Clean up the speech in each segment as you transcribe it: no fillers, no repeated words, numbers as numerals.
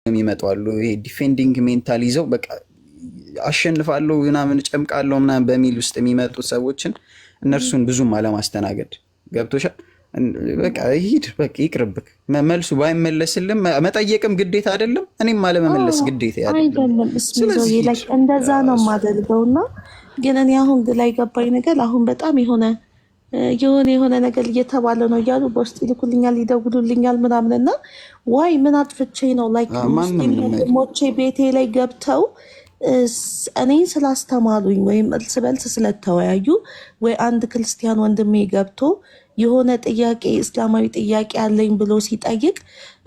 የሚመጣሉ ይሄ ዲፌንዲንግ ሜንታል ይዘው በቃ አሸንፋለሁ ምናምን ጨምቃለሁ ምናምን በሚል ውስጥ የሚመጡ ሰዎችን እነርሱን ብዙም አለማስተናገድ ገብቶሻል። በቃ ሂድ በቃ ይቅርብክ። መልሱ ባይመለስልም መጠየቅም ግዴታ አይደለም፣ እኔም አለመመለስ ግዴታ አይደለም። ስለዚህ እንደዛ ነው የማደርገውና ግን እኔ አሁን ላይ ገባኝ ነገር አሁን በጣም የሆነ ነገር እየተባለ ነው እያሉ በውስጥ ይልኩልኛል ይደውሉልኛል ምናምን እና ዋይ ምን አጥፍቼ ነው ላይክ ሙስሊም ወንድሞቼ ቤቴ ላይ ገብተው እኔን ስላስተማሩኝ ወይም እርስ በርስ ስለተወያዩ ወይ አንድ ክርስቲያን ወንድሜ ገብቶ የሆነ ጥያቄ እስላማዊ ጥያቄ አለኝ ብሎ ሲጠይቅ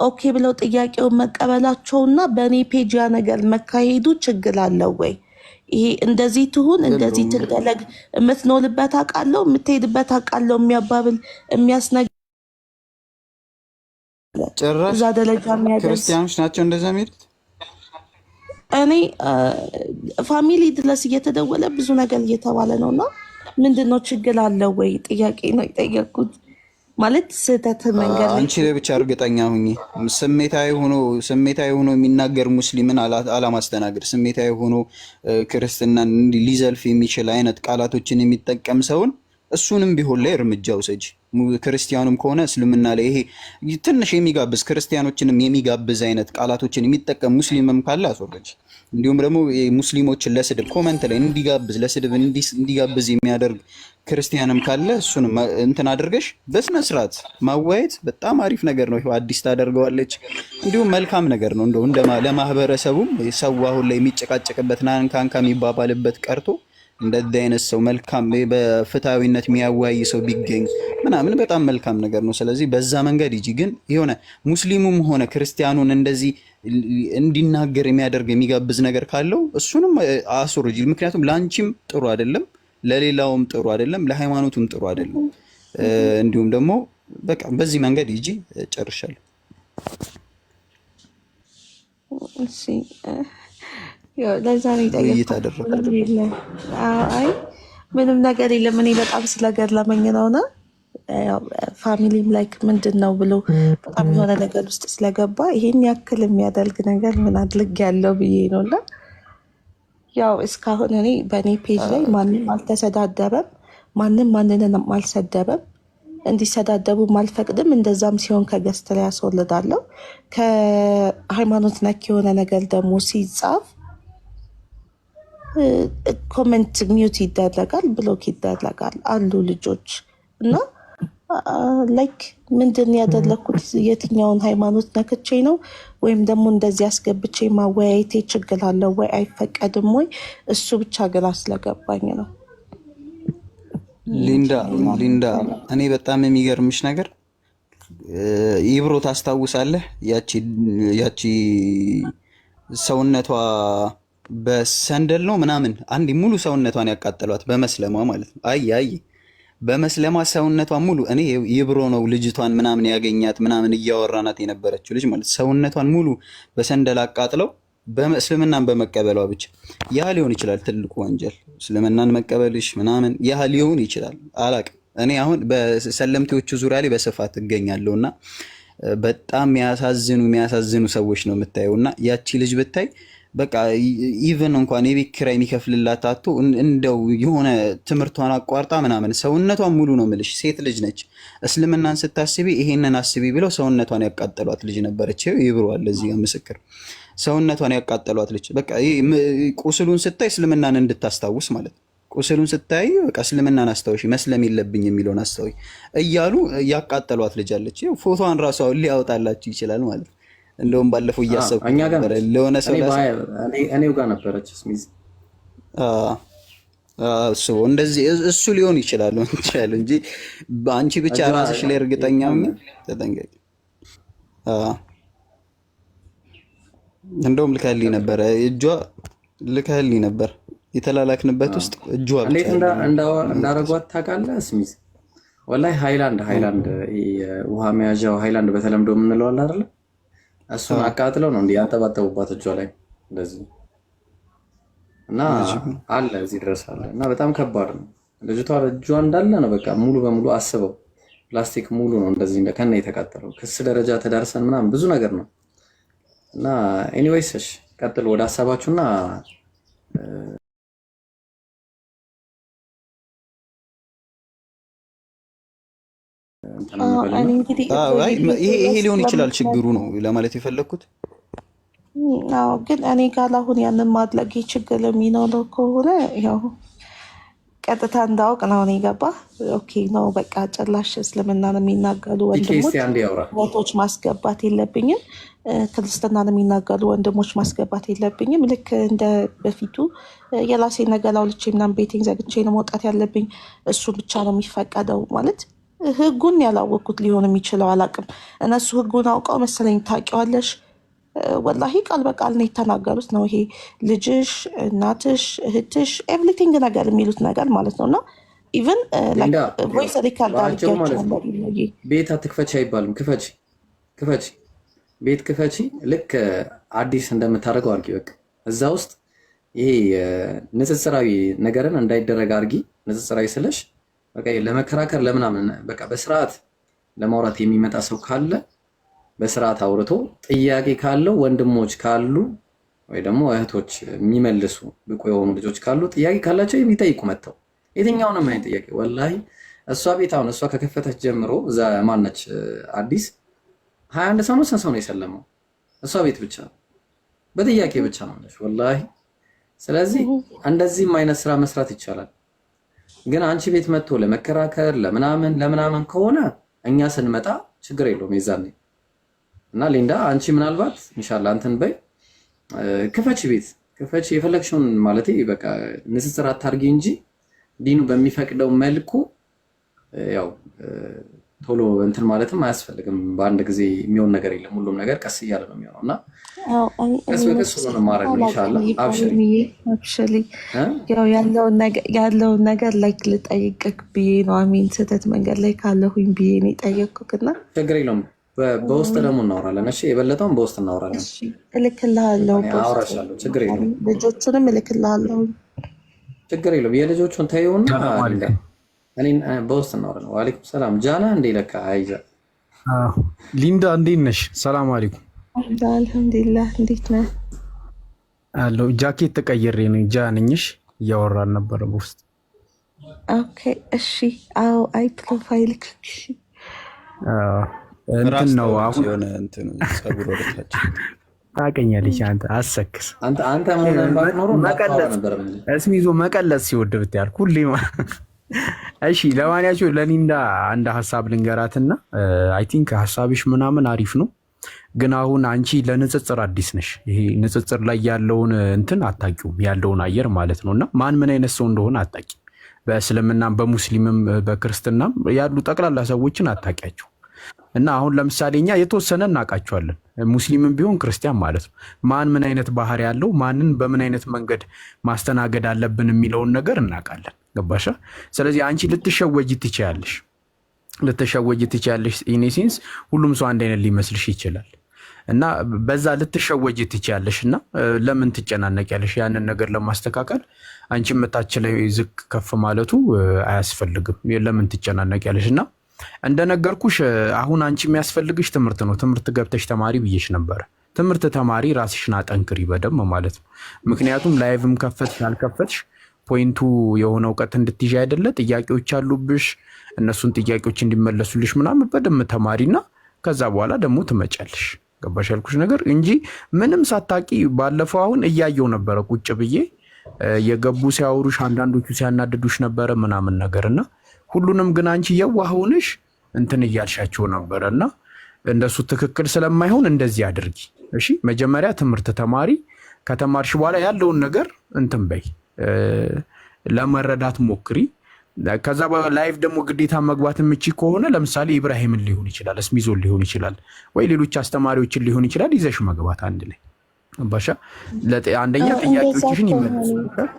ኦኬ ብለው ጥያቄውን መቀበላቸውና በእኔ ፔጅ ያ ነገር መካሄዱ ችግር አለው ወይ? ይሄ እንደዚህ ትሁን እንደዚህ ትደረግ የምትኖርበት አውቃለሁ የምትሄድበት አውቃለሁ የሚያባብል የሚያስነግ ጭራሽ እዛ ደረጃ የሚያደርስ ክርስቲያኖች ናቸው እንደዛ የሚሉት። እኔ ፋሚሊ ድረስ እየተደወለ ብዙ ነገር እየተባለ ነው እና ምንድነው ችግር አለው ወይ ጥያቄ ነው የጠየቅኩት። ማለት ስህተት መንገድ አንቺ ላይ ብቻ እርግጠኛ ሁኚ። ስሜታዊ ሆኖ የሚናገር ሙስሊምን አላማስተናገድ፣ ስሜታዊ ሆኖ ክርስትናን ሊዘልፍ የሚችል አይነት ቃላቶችን የሚጠቀም ሰውን እሱንም ቢሆን ላይ እርምጃ ውሰጂ። ክርስቲያኑም ከሆነ እስልምና ላይ ይሄ ትንሽ የሚጋብዝ ክርስቲያኖችንም የሚጋብዝ አይነት ቃላቶችን የሚጠቀም ሙስሊምም ካለ አስወርጂ። እንዲሁም ደግሞ ሙስሊሞችን ለስድብ ኮመንት ላይ እንዲጋብዝ ለስድብ እንዲጋብዝ የሚያደርግ ክርስቲያንም ካለ እሱንም እንትን አድርገሽ በስነ ስርዓት ማዋየት በጣም አሪፍ ነገር ነው። ይሄው አዲስ ታደርገዋለች። እንዲሁም መልካም ነገር ነው። እንደው ለማህበረሰቡም ሰው አሁን ላይ የሚጨቃጨቅበት ናንካንካ የሚባባልበት ቀርቶ እንደዚህ አይነት ሰው መልካም በፍትሃዊነት የሚያወያይ ሰው ቢገኝ ምናምን በጣም መልካም ነገር ነው። ስለዚህ በዛ መንገድ ይጂ። ግን የሆነ ሙስሊሙም ሆነ ክርስቲያኑን እንደዚህ እንዲናገር የሚያደርግ የሚጋብዝ ነገር ካለው እሱንም አስወርጂ። ምክንያቱም ለአንቺም ጥሩ አይደለም፣ ለሌላውም ጥሩ አይደለም፣ ለሃይማኖቱም ጥሩ አይደለም። እንዲሁም ደግሞ በቃ በዚህ መንገድ ይጂ። ጨርሻለሁ። እሺ ለዛ ነው የጠየኩት። አይ ምንም ነገር የለም። እኔ በጣም ስለገረመኝ ነውና ፋሚሊም ላይክ ምንድን ነው ብሎ በጣም የሆነ ነገር ውስጥ ስለገባ ይሄን ያክል የሚያደርግ ነገር ምን አድርግ ያለው ብዬ ነው። እና ያው እስካሁን እኔ በእኔ ፔጅ ላይ ማንም አልተሰዳደበም፣ ማንም ማንንም አልሰደበም፣ እንዲሰዳደቡ አልፈቅድም። እንደዛም ሲሆን ከገስት ላይ ያስወልዳለሁ። ከሃይማኖት ነክ የሆነ ነገር ደግሞ ሲጻፍ ኮሜንት ሚዩት ይደረጋል፣ ብሎክ ይደረጋል አሉ ልጆች እና ላይክ ምንድን ያደረኩት የትኛውን ሃይማኖት ነክቼ ነው ወይም ደግሞ እንደዚህ አስገብቼ ማወያየቴ ችግር አለው ወይ አይፈቀድም ወይ? እሱ ብቻ ግራ ስለገባኝ ነው። ሊንዳ እኔ በጣም የሚገርምሽ ነገር ይብሮ ታስታውሳለህ? ያቺ ሰውነቷ በሰንደል ነው ምናምን አንድ ሙሉ ሰውነቷን ያቃጠሏት በመስለሟ ማለት ነው። አይ በመስለሟ ሰውነቷን ሙሉ እኔ ይብሮ ነው ልጅቷን ምናምን ያገኛት ምናምን እያወራናት የነበረችው ልጅ ማለት ሰውነቷን ሙሉ በሰንደል አቃጥለው እስልምናን በመቀበሏ ብቻ። ያ ሊሆን ይችላል ትልቁ ወንጀል፣ እስልምናን መቀበልሽ ምናምን ያ ሊሆን ይችላል። አላቅም። እኔ አሁን በሰለምቴዎቹ ዙሪያ ላይ በስፋት እገኛለሁና በጣም የሚያሳዝኑ ሰዎች ነው የምታየውና ያቺ ልጅ ብታይ በቃ ኢቨን እንኳን የቤት ኪራይ የሚከፍልላት አቶ እንደው የሆነ ትምህርቷን አቋርጣ ምናምን ሰውነቷን ሙሉ ነው የምልሽ። ሴት ልጅ ነች። እስልምናን ስታስቢ ይሄንን አስቢ ብለው ሰውነቷን ያቃጠሏት ልጅ ነበረች። ይብሯል እዚህ ጋር ምስክር። ሰውነቷን ያቃጠሏት ልጅ በቃ ቁስሉን ስታይ እስልምናን እንድታስታውስ ማለት ነው። ቁስሉን ስታይ በቃ እስልምናን አስታውሺ፣ መስለም የለብኝ የሚለውን አስታውሺ እያሉ ያቃጠሏት ልጅ አለች። ፎቶዋን ራሷ ሊያወጣላችሁ ይችላል ማለት ነው። እንደውም ባለፈው እያሰብኩ ነበር ለሆነ ሰው እኔው ጋር ነበረች ስሚዝ እንደዚህ እሱ ሊሆን ይችላል እንጂ አንቺ ብቻ ራስሽ ላይ እርግጠኛ ነኝ። ተጠንቀቂ። እንደውም ልከህልኝ ነበር ልከህልኝ ነበር የተላላክንበት ውስጥ እጇ እንዴት እንዳረጓት ታውቃለህ ስሚዝ? ወላሂ ሃይላንድ ውሃ መያዣው ሃይላንድ በተለምዶ የምንለው አለ አይደል? እሱን አቃጥለው ነው እንዴ ያንጠባጠቡባት እጇ ላይ እንደዚህ እና አለ እዚህ ድረስ አለ። እና በጣም ከባድ ነው። ልጅቷ እጇ እንዳለ ነው በቃ ሙሉ በሙሉ አስበው ፕላስቲክ ሙሉ ነው እንደዚህ ከነ የተቃጠለው። ክስ ደረጃ ተዳርሰን ምናምን ብዙ ነገር ነው እና ኤኒዌይስ እሺ ቀጥሉ ወደ ሀሳባችሁና ይሄ ሊሆን ይችላል ችግሩ ነው ለማለት የፈለግኩት። ግን እኔ ጋር አሁን ያንን ማድረግ ችግር የሚኖረው ከሆነ ያው ቀጥታ እንዳውቅ ነው እኔ ገባ። ኦኬ ነው በቃ ጭራሽ እስልምናን የሚናገሩ ወንድሞች ማስገባት የለብኝም፣ ክርስትናን የሚናገሩ ወንድሞች ማስገባት የለብኝም። ልክ እንደ በፊቱ የራሴ ነገር አውልቼ ምናምን ቤቴን ዘግቼ ነው መውጣት ያለብኝ። እሱ ብቻ ነው የሚፈቀደው ማለት ህጉን ያላወቅኩት ሊሆን የሚችለው አላውቅም። እነሱ ህጉን አውቀው መሰለኝ ታውቂዋለሽ ወላሂ ቃል በቃል ነው የተናገሩት ነው። ይሄ ልጅሽ፣ እናትሽ፣ እህትሽ ኤቭሪቲንግ ነገር የሚሉት ነገር ማለት ነው። እና ኢቨን ቮይስ ሪካርድ አድርጊያቸዋለሁ። ቤት አትክፈች አይባልም። ክፈች ቤት ክፈቺ። ልክ አዲስ እንደምታደርገው አድርጊ። በቃ እዛ ውስጥ ይሄ ንጽጽራዊ ነገርን እንዳይደረግ አድርጊ። ንጽጽራዊ ስለሽ በቃ ለመከራከር ለምናምን በቃ በስርዓት ለማውራት የሚመጣ ሰው ካለ በስርዓት አውርቶ ጥያቄ ካለው ወንድሞች ካሉ ወይ ደግሞ እህቶች የሚመልሱ ብቁ የሆኑ ልጆች ካሉ ጥያቄ ካላቸው የሚጠይቁ መጥተው የትኛውንም አይነት ጥያቄ ወላሂ እሷ ቤት አሁን እሷ ከከፈተች ጀምሮ እዛ ማነች አዲስ 21 ሰው ነው ስንት ሰው ነው የሰለመው? እሷ ቤት ብቻ በጥያቄ ብቻ ነው ወላሂ። ስለዚህ እንደዚህም አይነት ስራ መስራት ይቻላል። ግን አንቺ ቤት መጥቶ ለመከራከር ለምናምን ከሆነ እኛ ስንመጣ ችግር የለውም የዛኔ እና ሊንዳ አንቺ ምናልባት ኢንሻአላህ እንትን በይ ክፈች ቤት ክፈች የፈለግሽውን ማለት በቃ ንጽጽር አታርጊ እንጂ ዲኑ በሚፈቅደው መልኩ ያው ቶሎ እንትን ማለትም አያስፈልግም። በአንድ ጊዜ የሚሆን ነገር የለም። ሁሉም ነገር ቀስ እያለ ነው የሚሆነው እና ቀስ በቀስ ነው ማድረግ ኢንሻአላህ። አብሽሪ ያው ያለውን ነገር ላይክ ልጠይቅክ ብዬ ነው። አሚን ስህተት መንገድ ላይ ካለሁኝ ብዬ ነው የጠየቅኩትና ችግር የለውም። በውስጥ ደግሞ እናወራለን። እሺ የበለጠውን በውስጥ እናወራለን። እልክልሃለሁ፣ አወራሻለሁ። ችግር የለውም። ልጆቹንም እልክልሃለሁ። ችግር የለውም። የልጆቹን ተይውና እኔ በውስጥ እናወራለን። ወአለይኩም ሰላም ጃና እንዴ ለካ አይዛ ሊንዳ እንዴት ነሽ? ሰላም አለይኩም። አልሐምዱሊላህ እንዴት ነህ? አለሁ። ጃኬት ተቀይሬ ነው ጃንኝሽ እያወራን ነበረ በውስጥ። ኦኬ እሺ። አዎ አይ ፕሮፋይል ክሽ እንትን ነው አሁን የሆነ እንትን ጸጉር ወደታች ታውቀኛለሽ አንተ አሰክስ አንተ ምን ባትኖር መቀለስ እስሚዞ መቀለስ ሲወድ ብትያል ሁሌ እሺ ለማንኛውም ለሊንዳ አንድ ሐሳብ ልንገራትና አይ ቲንክ ሐሳብሽ ምናምን አሪፍ ነው፣ ግን አሁን አንቺ ለንጽጽር አዲስ ነሽ። ይሄ ንጽጽር ላይ ያለውን እንትን አታውቂውም፣ ያለውን አየር ማለት ነውና ማን ምን አይነት ሰው እንደሆነ አታውቂም። በእስልምናም በሙስሊምም በክርስትናም ያሉ ጠቅላላ ሰዎችን አታውቂያቸው። እና አሁን ለምሳሌ እኛ የተወሰነ እናውቃቸዋለን፣ ሙስሊምም ቢሆን ክርስቲያን ማለት ነው። ማን ምን አይነት ባህሪ ያለው ማንን በምን አይነት መንገድ ማስተናገድ አለብን የሚለውን ነገር እናውቃለን። ገባሻ? ስለዚህ አንቺ ልትሸወጅ ትችያለሽ። ኢኔሴንስ ሁሉም ሰው አንድ አይነት ሊመስልሽ ይችላል እና በዛ ልትሸወጅ ትችያለሽ። እና ለምን ትጨናነቂያለሽ? ያንን ነገር ለማስተካከል አንቺ የምታችለው ዝቅ ከፍ ማለቱ አያስፈልግም። ለምን ትጨናነቂያለሽ? እና እንደነገርኩሽ አሁን አንቺ የሚያስፈልግሽ ትምህርት ነው። ትምህርት ገብተሽ ተማሪ ብዬሽ ነበረ። ትምህርት ተማሪ፣ ራስሽን አጠንክሪ በደንብ ማለት ነው። ምክንያቱም ላይቭም ከፈትሽ አልከፈትሽ ፖይንቱ የሆነ እውቀት እንድትይዥ አይደለ? ጥያቄዎች አሉብሽ፣ እነሱን ጥያቄዎች እንዲመለሱልሽ ምናምን በደንብ ተማሪና ከዛ በኋላ ደግሞ ትመጫለሽ። ገባሽ ያልኩሽ ነገር እንጂ ምንም ሳታቂ ባለፈው አሁን እያየው ነበረ ቁጭ ብዬ የገቡ ሲያወሩሽ፣ አንዳንዶቹ ሲያናድዱሽ ነበረ ምናምን ነገርና ሁሉንም ግን አንቺ የዋህ ሆነሽ እንትን እያልሻቸው ነበረና እንደሱ ትክክል ስለማይሆን እንደዚህ አድርጊ እሺ። መጀመሪያ ትምህርት ተማሪ፣ ከተማርሽ በኋላ ያለውን ነገር እንትን በይ ለመረዳት ሞክሪ። ከዛ በላይቭ ደግሞ ግዴታ መግባት የምችል ከሆነ ለምሳሌ ኢብራሂምን ሊሆን ይችላል፣ እስሚዞን ሊሆን ይችላል፣ ወይ ሌሎች አስተማሪዎችን ሊሆን ይችላል። ይዘሽ መግባት አንድ ላይ ባሻ አንደኛ ጥያቄዎችሽን ይመልሱልሻል።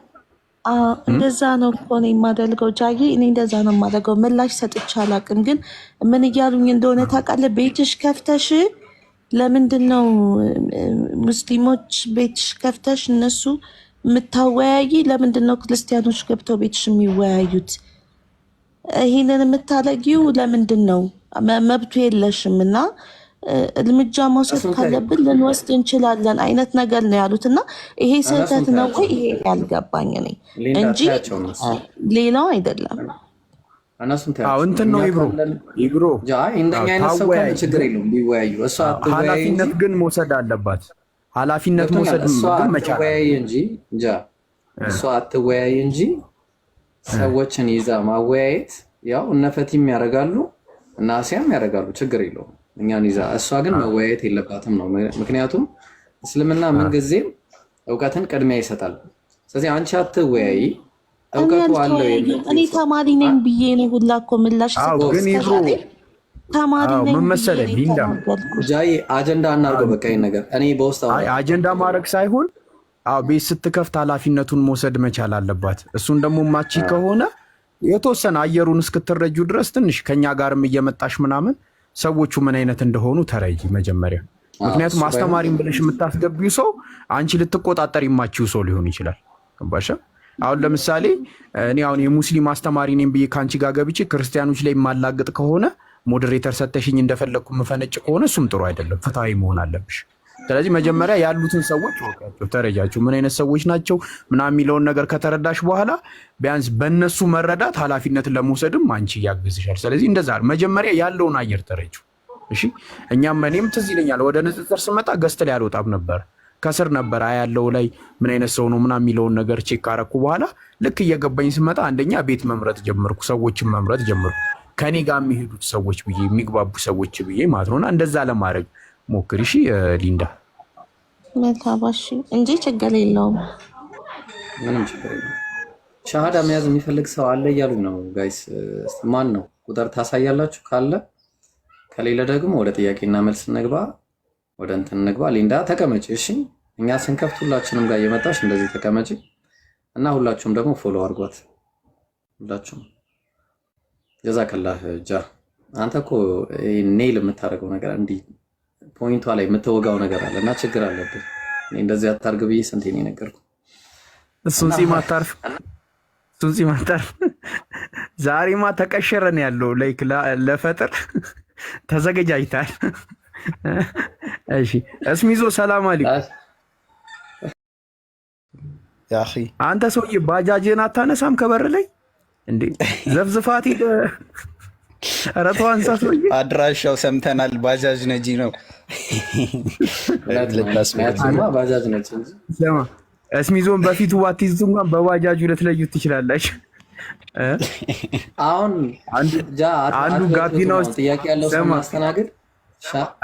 እንደዛ ነው እኮ ነው የማደርገው ጃዬ። እኔ እንደዛ ነው የማደርገው። ምላሽ ሰጥቼ አላውቅም፣ ግን ምን እያሉኝ እንደሆነ ታውቃለህ? ቤትሽ ከፍተሽ ለምንድን ነው ሙስሊሞች ቤትሽ ከፍተሽ እነሱ የምታወያይ? ለምንድን ነው ክርስቲያኖች ገብተው ቤትሽ የሚወያዩት? ይህንን የምታደርጊው ለምንድን ነው? መብቱ የለሽም እና እርምጃ መውሰድ ካለብን ልንወስድ እንችላለን አይነት ነገር ነው ያሉት። እና ይሄ ስህተት ነው ወይ? ይሄ ያልገባኝ ነኝ እንጂ ሌላው አይደለም። እንትን ነው ይብሮ እንደኛ አይነት ሰው ካለ ችግር የለውም ቢወያዩ። እሷ ኃላፊነት ግን መውሰድ አለባት። ኃላፊነት መውሰድ ግን መቻል እንጂ እሷ አትወያይ እንጂ ሰዎችን ይዛ ማወያየት ያው እነፈቲም ያደርጋሉ እና አሲያም ያደርጋሉ፣ ችግር የለውም እኛን ይዛ። እሷ ግን መወያየት የለባትም ነው። ምክንያቱም እስልምና ምንጊዜም እውቀትን ቅድሚያ ይሰጣል። ስለዚህ አንቺ አትወያይ፣ እውቀቱ አለው። እኔ ተማሪ ነኝ ብዬ ነው ሁላ እኮ ምላሽ ግን ይብሮ ተማሪ ነኝ ምን መሰለህ ሊንዳ ጃይ አጀንዳ እናድርገው። በቃ ይሄን ነገር እኔ በውስጥ አጀንዳ ማድረግ ሳይሆን ቤት ስትከፍት ኃላፊነቱን መውሰድ መቻል አለባት። እሱን ደግሞ ማቺ ከሆነ የተወሰነ አየሩን እስክትረጁ ድረስ ትንሽ ከኛ ጋርም እየመጣሽ ምናምን ሰዎቹ ምን አይነት እንደሆኑ ተረጂ መጀመሪያ። ምክንያቱም አስተማሪም ብለሽ የምታስገቢው ሰው አንቺ ልትቆጣጠር የማችው ሰው ሊሆን ይችላል። ገባሽ? አሁን ለምሳሌ እኔ አሁን የሙስሊም አስተማሪ ነኝ ብዬ ከአንቺ ጋር ገብቼ ክርስቲያኖች ላይ የማላግጥ ከሆነ ሞዴሬተር ሰተሽኝ እንደፈለግኩ የምፈነጭ ከሆነ እሱም ጥሩ አይደለም። ፍትሃዊ መሆን አለብሽ። ስለዚህ መጀመሪያ ያሉትን ሰዎች ወቃቸው፣ ተረጃቸው፣ ምን አይነት ሰዎች ናቸው ምናምን የሚለውን ነገር ከተረዳሽ በኋላ ቢያንስ በእነሱ መረዳት ኃላፊነትን ለመውሰድም አንቺ ያግዝሻል። ስለዚህ እንደዛ መጀመሪያ ያለውን አየር ተረጁ። እሺ እኔም ትዝ ይለኛል ወደ ንጽጽር ስመጣ ገስት ላይ አልወጣም ነበር፣ ከስር ነበር ያለው ላይ ምን አይነት ሰው ነው ምናምን የሚለውን ነገር ቼክ ካረኩ በኋላ ልክ እየገባኝ ስመጣ አንደኛ ቤት መምረጥ ጀመርኩ፣ ሰዎችን መምረጥ ጀመርኩ፣ ከኔ ጋር የሚሄዱት ሰዎች ብዬ የሚግባቡ ሰዎች ብዬ ማለት ነውና እንደዛ ለማድረግ ሞክሪ። እሺ ሊንዳ መልካባሽ እንጂ ችግር የለውም፣ ምንም ችግር የለውም። ሻሃዳ መያዝ የሚፈልግ ሰው አለ እያሉ ነው ጋይስ። ማን ነው? ቁጥር ታሳያላችሁ ካለ፣ ከሌለ ደግሞ ወደ ጥያቄና መልስ እንግባ፣ ወደ እንትን እንግባ። ሊንዳ ተቀመጪ እሺ። እኛ ስንከፍት ሁላችንም ጋር እየመጣሽ እንደዚህ ተቀመጪ እና ሁላችሁም ደግሞ ፎሎ አድርጓት። ሁላችሁም ጀዛከላህ። ጃ አንተ እኮ ኔል የምታደርገው ነገር እንዲህ ፖይንቷ ላይ የምትወጋው ነገር አለ እና ችግር አለብህ። እኔ እንደዚህ አታርግ ብዬ ስንቴ ነው የነገርኩህ? እሱን ሲማታርፍ ዛሬማ ተቀሸረን ያለው ላይክ ለፈጥር ተዘገጃጅታል። እሺ እስሚዞ ሰላም አለይኩም። ያኺ አንተ ሰውዬ ባጃጅን አታነሳም ከበር ላይ እንዴ? ዘፍዝፋት ሄደ። ኧረ ተው አንሳ ሰውዬ። አድራሻው ሰምተናል። ባጃጅ ነጂ ነው። ባጃጅ ነጂ እንጂ እስሚዞን በፊቱ ባትይዙት እንኳን በባጃጁ ልትለዩት ትችላላችሁ። አሁን አንዱ ጋቢና ውስጥ ጥያቄ ያለው ሰው ማስተናገድ።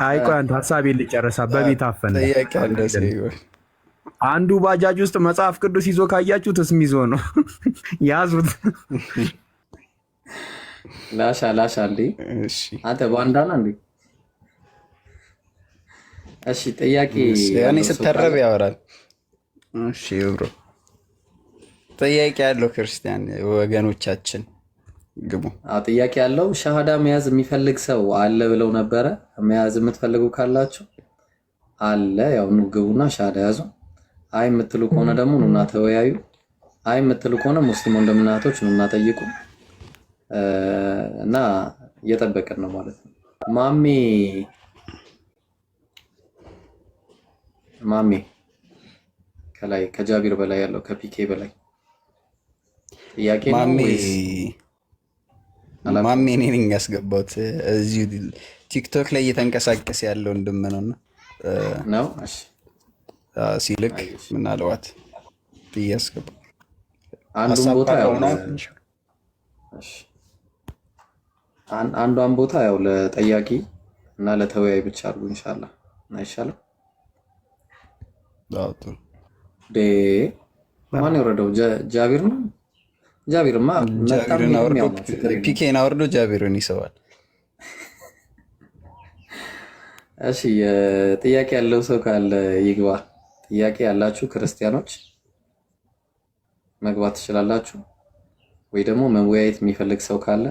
አይ ቆይ አንተ ሀሳቤን ልጨርሳ። በቤት አፈነ አንዱ ባጃጅ ውስጥ መጽሐፍ ቅዱስ ይዞ ካያችሁት እስሚዞ ነው። ያዙት። ላሻ እንዴ አንተ ባንዳና እንዴ? እሺ ጥያቄ ያኔ ስተረብ ያወራል። እሺ ብሮ ጥያቄ ያለው ክርስቲያን ወገኖቻችን ግቡ። ጥያቄ ያለው ሻሃዳ መያዝ የሚፈልግ ሰው አለ ብለው ነበረ። መያዝ የምትፈልጉ ካላችሁ አለ፣ ያው ኑ ግቡና ሻሃዳ ያዙ። አይ የምትሉ ከሆነ ደግሞ ኑና ተወያዩ። አይ የምትሉ ከሆነ ሙስሊም ወንድምናቶች ኑና ጠይቁ እና እየጠበቅን ነው ማለት ነው። ማሜ ከላይ ከጃቢር በላይ ያለው ከፒኬ በላይ ጥያቄ ነው ወይስ ማሜ እኔ ነኝ ያስገባሁት? እዚሁ ቲክቶክ ላይ እየተንቀሳቀስ ያለው ወንድም ነውና ነው። እሺ ሲልክ ምናልባት ያስገባ አንዱን ቦታ ያው አንዷን ቦታ ያው ለጠያቂ እና ለተወያይ ብቻ አድርጉ ኢንሻአላህ። አይሻልም? ማን የወረደው? ጃቢር ነው። ጃቢርማ ፒኬን አውርዶ ጃቢርን ይሰዋል። እሺ ጥያቄ ያለው ሰው ካለ ይግባ። ጥያቄ ያላችሁ ክርስቲያኖች መግባት ትችላላችሁ፣ ወይ ደግሞ መወያየት የሚፈልግ ሰው ካለ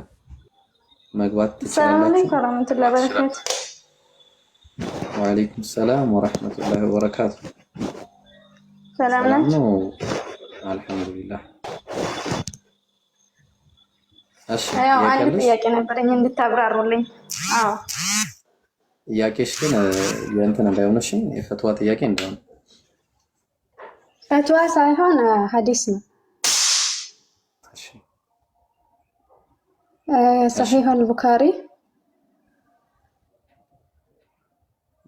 መግባት ትችላላችሁ። ወአለይኩም ሰላም ወራህመቱላሂ ወበረካቱ። ሰላም ናችሁ? አልሐምዱሊላህ። እሺ አንድ ጥያቄ ነበረኝ እንድታብራሩልኝ። ጥያቄሽ ግን የእንትን እንዳይሆንሽ የፈትዋ ጥያቄ እንዳይሆን። ፈትዋ ሳይሆን ሐዲስ ነው። እሺ ሰሒህ አልቡኻሪ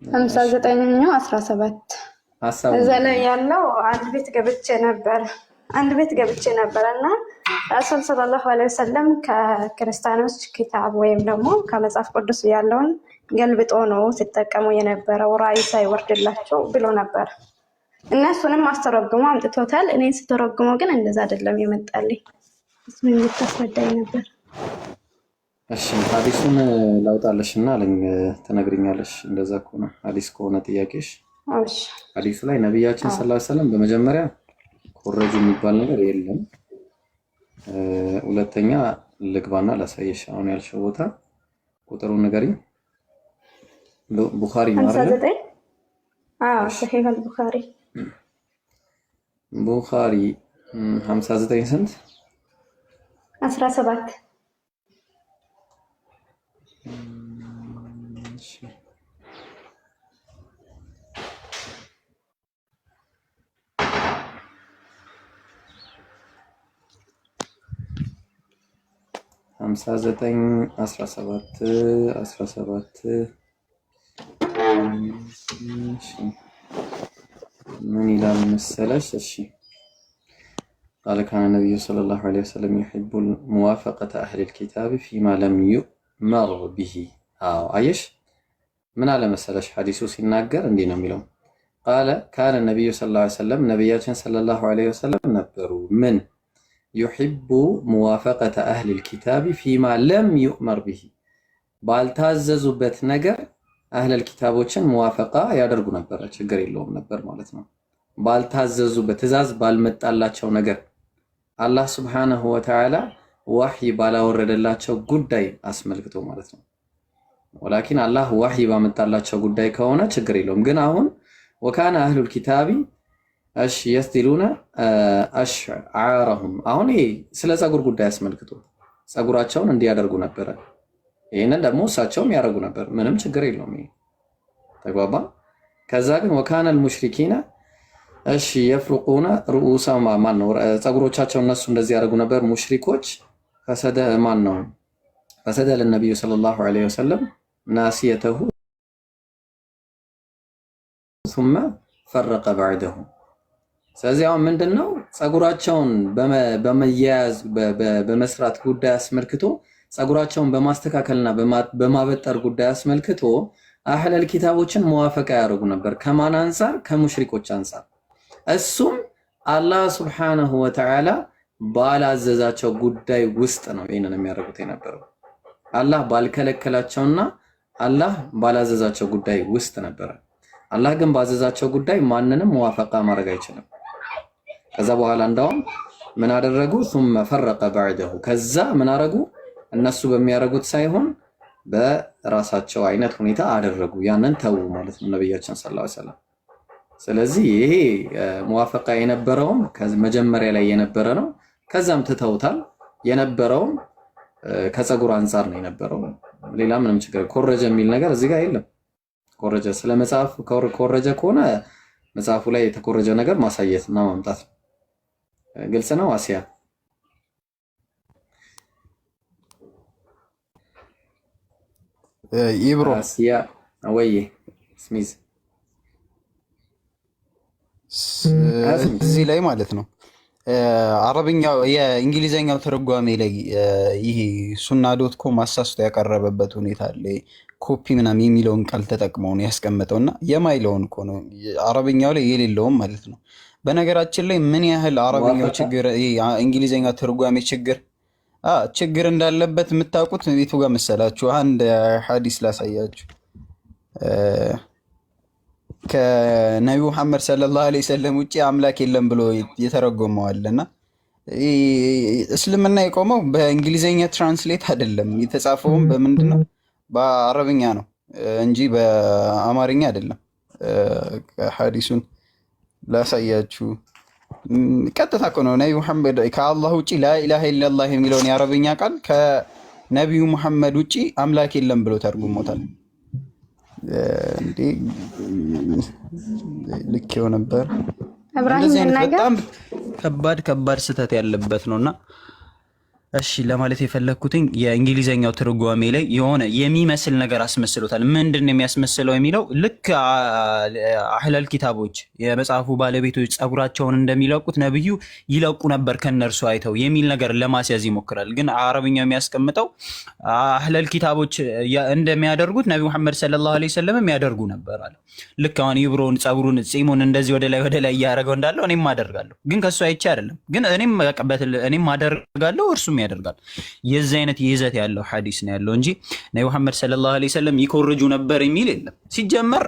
59ኛው 17 እዛ ላይ ያለው አንድ ቤት ገብቼ ነበር እና ረሱል ሰለላሁ ዐለይሂ ወሰለም ከክርስቲያኖች ኪታብ ወይም ደግሞ ከመጽሐፍ ቅዱስ ያለውን ገልብጦ ነው ሲጠቀሙ የነበረው ራእይ ሳይወርድላቸው ብሎ ነበር። እነሱንም አስተረጉሞ አምጥቶታል። እኔ ስተረጉሞ ግን እንደዛ አይደለም የመጣልኝ። እሱን እንድታስረዳኝ ነበር። እሺ ሐዲሱን ላውጣለሽና ትነግሪኛለሽ። እንደዛ ከሆነ ሐዲስ ከሆነ ጥያቄሽ፣ እሺ ሐዲሱ ላይ ነብያችን ሰለላሁ ዐለይሂ ወሰለም በመጀመሪያ ኮረጁ የሚባል ነገር የለም። ሁለተኛ ልግባና ላሳየሽ አሁን ያልሽው ቦታ ቁጥሩን ንገሪኝ። ቡኻሪ ነው አይደል? 59 ሰሒህ አልቡኻሪ ቡኻሪ 59 ስንት 17 59 17 ምን ይላል መሰለሽ? እሺ قال كان النبي صلى الله عليه وسلم يحب موافقة أهل الكتاب فيما لم يؤمر به. عايش من على مسألة حديث سيناجر عندنا ميلهم. قال كان النبي صلى الله عليه وسلم نبياتنا صلى الله عليه وسلم نبروا من يحب موافقة أهل الكتاب فيما لم يؤمر به. بالتعززوا بتنجر أهل الكتاب وشن موافقة يادرجو نبر شجر اللهم نبر مالتنا. بالتعززوا بتزاز بالمتالله شو نجر. الله سبحانه وتعالى وحي بالا ورد الله شو قداي أسمل كتو مالتنا. ولكن الله وحي بامتالله شو قداي كونه شجر اللهم جناهون وكان أهل الكتاب أش يستلون أشعارهم. أهون إيه سلا سأقول قداي أسمل كتو. سأقول شون عندي أدرجو نبر. ይሄንን ደግሞ እሳቸውም ያደርጉ ነበር። ምንም ችግር የለውም። ይሄ ተግባባ። ከዛ ግን ወካነ المشركين እሺ يفرقون رؤوسهم ማን ነው ጸጉሮቻቸው እነሱ እንደዚህ ያደርጉ ነበር ሙሽሪኮች። ፈሰደ ማን ነው ፈሰደ ለነብዩ ሰለላሁ ዐለይሂ ወሰለም ናሲየተሁ ثم فرق بعده። ስለዚህ አሁን ምንድነው ጸጉራቸውን በመያያዝ በመስራት ጉዳይ አስመልክቶ ጸጉራቸውን በማስተካከልና በማበጠር ጉዳይ አስመልክቶ አህለል ኪታቦችን መዋፈቃ ያደርጉ ነበር። ከማን አንፃር? ከሙሽሪኮች አንፃር። እሱም አላህ ሱብሓነሁ ወተዓላ ባላዘዛቸው ጉዳይ ውስጥ ነው ይሄንን የሚያደርጉት የነበረው። አላህ ባልከለከላቸውና አላህ ባላዘዛቸው ጉዳይ ውስጥ ነበር። አላህ ግን ባዘዛቸው ጉዳይ ማንንም መዋፈቃ ማድረግ አይችልም። ከዛ በኋላ እንዳውም ምን አደረጉ? ثم فرق بعده። ከዛ ምን አደረጉ? እነሱ በሚያደርጉት ሳይሆን በራሳቸው አይነት ሁኔታ አደረጉ። ያንን ተው ማለት ነው ነብያችን ሰለላሁ ዐለይሂ ወሰለም። ስለዚህ ይሄ ሙዋፈቃ የነበረውም ከመጀመሪያ ላይ የነበረ ነው። ከዛም ትተውታል። የነበረውም ከጸጉር አንፃር ነው የነበረው። ሌላ ምንም ችግር ኮረጀ የሚል ነገር እዚህ ጋር የለም። ኮረጀ ስለ መጽሐፍ ኮረጀ ከሆነ መጽሐፉ ላይ የተኮረጀ ነገር ማሳየትና ማምጣት ነው። ግልጽ ነው። አሲያ ይብሮ አሲያ ወይ ስሚዝ እዚህ ላይ ማለት ነው አረብኛው የእንግሊዘኛው ተረጓሜ ላይ ይሄ ሱና.ኮም አሳስቶ ያቀረበበት ሁኔታ አለ። ኮፒ ምናምን የሚለውን ቃል ተጠቅመው ነው ያስቀመጠውና የማይለውን እኮ ነው አረብኛው ላይ የሌለውም ማለት ነው። በነገራችን ላይ ምን ያህል አረብኛው ችግር እንግሊዘኛው ተረጓሜ ችግር እንዳለበት የምታውቁት ቤቱ ጋር መሰላችሁ። አንድ ሐዲስ ላሳያችሁ። ከነቢዩ መሐመድ ሰለላሁ ዐለይሂ ወሰለም ውጪ አምላክ የለም ብሎ የተረጎመዋልና እስልምና የቆመው በእንግሊዘኛ ትራንስሌት አይደለም። የተጻፈውም በምንድነው? በአረብኛ ነው እንጂ በአማርኛ አይደለም። ሐዲሱን ላሳያችሁ። ቀጥታ እኮ ነው ነቢዩ መሐመድ ከአላህ ውጪ ላኢላሃ ኢለላህ የሚለውን የአረብኛ ቃል ከነቢዩ መሐመድ ውጪ አምላክ የለም ብሎ ተርጉሞታል። እንዴ ልኬው ነበር። እብራሂም እንደዚህ አይነት ልናገር በጣም ከባድ ስህተት ያለበት ነውና እሺ ለማለት የፈለግኩትኝ የእንግሊዘኛው ትርጓሜ ላይ የሆነ የሚመስል ነገር አስመስሎታል። ምንድን ነው የሚያስመስለው የሚለው ልክ አህለል ኪታቦች የመጽሐፉ ባለቤቶች ጸጉራቸውን እንደሚለቁት ነብዩ ይለቁ ነበር ከነርሱ አይተው የሚል ነገር ለማስያዝ ይሞክራል። ግን አረብኛው የሚያስቀምጠው አህለል ኪታቦች እንደሚያደርጉት ነቢ መሐመድ ሰለላሁ ዐለይሂ ወሰለም የሚያደርጉ ነበር አለ። ልክ አሁን ይብሮን ጸጉሩን ጺሙን እንደዚህ ወደ ላይ እያደረገው እንዳለው እኔም አደርጋለሁ። ግን ከሱ አይቼ አይደለም። ግን እኔም አደርጋለሁ እርሱ ያደርጋል። የዚህ አይነት ይዘት ያለው ሐዲስ ነው ያለው እንጂ ነብዩ መሐመድ ሰለላሁ ዐለይሂ ወሰለም ይኮርጁ ነበር የሚል የለም። ሲጀመር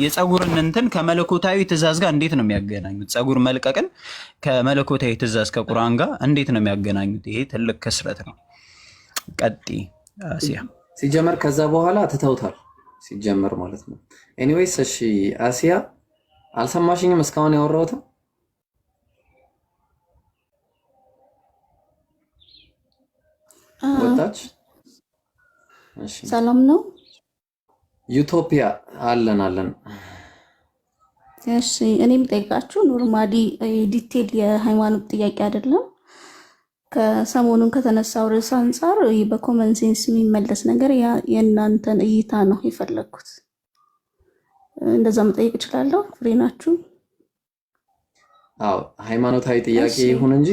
የጸጉርን እንትን ከመለኮታዊ ትእዛዝ ጋር እንዴት ነው የሚያገናኙት? ጸጉር መልቀቅን ከመለኮታዊ ትእዛዝ ከቁርአን ጋር እንዴት ነው የሚያገናኙት? ይሄ ትልቅ ክስረት ነው። ቀጥይ አሲያ። ሲጀመር ከዛ በኋላ ትተውታል ሲጀመር ማለት ነው። ኤኒዌይስ እሺ አሲያ አልሰማሽኝም እስካሁን ያወራሁትም ወጣች። እሺ ሰላም ነው። ዩቶፒያ አለን። እሺ እኔም ጠይቃችሁ ኖርማሊ ዲቴል የሃይማኖት ጥያቄ አይደለም። ከሰሞኑን ከተነሳው ርዕስ አንጻር በኮመን ሴንስ የሚመለስ ነገር የእናንተን እይታ ነው የፈለግኩት። እንደዛ መጠየቅ እችላለሁ? ፍሬ ናችሁ? አዎ ሃይማኖታዊ ጥያቄ ይሁን እንጂ